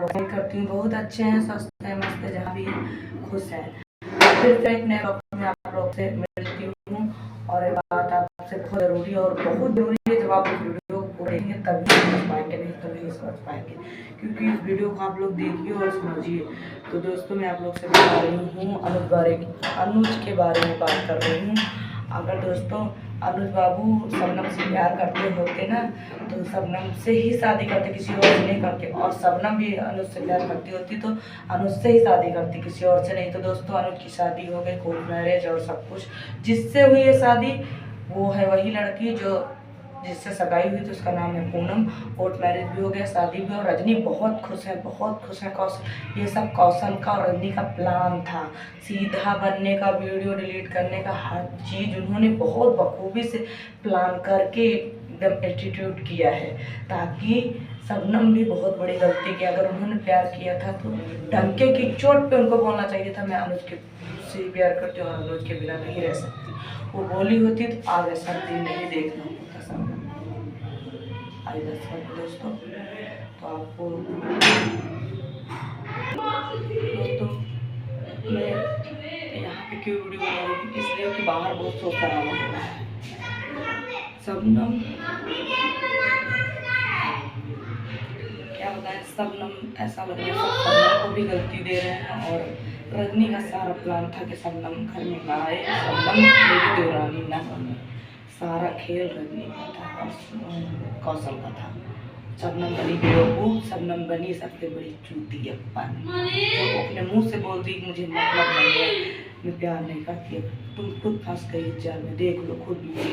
करती हूँ, बहुत अच्छे हैं, स्वस्थ हैं, मस्त है, जहाँ भी खुश हैं। फिर एक नए वक्त में आप लोग से मिलती हूँ और एक बात आपसे बहुत ज़रूरी और बहुत ज़रूरी है, जब आप इस वीडियो को देखेंगे तभी समझ पाएंगे, नहीं तो नहीं समझ पाएंगे, क्योंकि इस वीडियो को आप लोग देखिए और समझिए। तो दोस्तों मैं आप लोग से बता रही हूँ अनुज के बारे में बात कर रही हूँ। अगर दोस्तों अनुज बाबू शबनम से प्यार करते होते ना तो शबनम से ही शादी करते, किसी और से नहीं करते, और शबनम भी अनुज से प्यार करती होती तो अनुज से ही शादी करती, किसी और से नहीं। तो दोस्तों अनुज की शादी हो गई, कोर्ट मैरिज और सब कुछ। जिससे हुई है शादी वो है वही लड़की जो जिससे सगाई हुई थी, उसका नाम है पूनम। कोर्ट मैरिज भी हो गया, शादी भी, और रजनी बहुत खुश है, बहुत खुश है। कौशल, ये सब कौशल का और रजनी का प्लान था, सीधा बनने का, वीडियो डिलीट करने का, हर चीज़ उन्होंने बहुत बखूबी से प्लान करके एकदम एटीट्यूड किया है, ताकि शबनम भी बहुत बड़ी गलती की। अगर उन्होंने प्यार किया था तो डंके की चोट पे उनको बोलना चाहिए था मैं अनुज के से प्यार करती हूँ और अनुज के बिना नहीं रह सकती। वो बोली होती तो आज ऐसा दिन नहीं देखना होता शबनम। आई दोस्तों तो आपको दोस्तों मैं यहाँ पे क्यों वीडियो बना रही हूँ, इसलिए कि बाहर बहुत शोर शराबा हो रहा है। शबनम क्या बताएं, शबनम ऐसा लग रहा है सब शबनम को भी गलती दे रहे हैं, और रजनी का सारा प्लान था कि शबनम घर में ना आए, शबनम मेरी देवरानी ना बने। सारा खेल रजनी का था और कौशल का था। शबनम बनी बेवकूफ़, शबनम बनी सबसे बड़ी चूतियप्पन, जो अपने मुंह से बोलती मुझे मतलब नहीं है, मैं प्यार नहीं करती। तुम खुद फंस गई जाल में, देख लो खुद भी।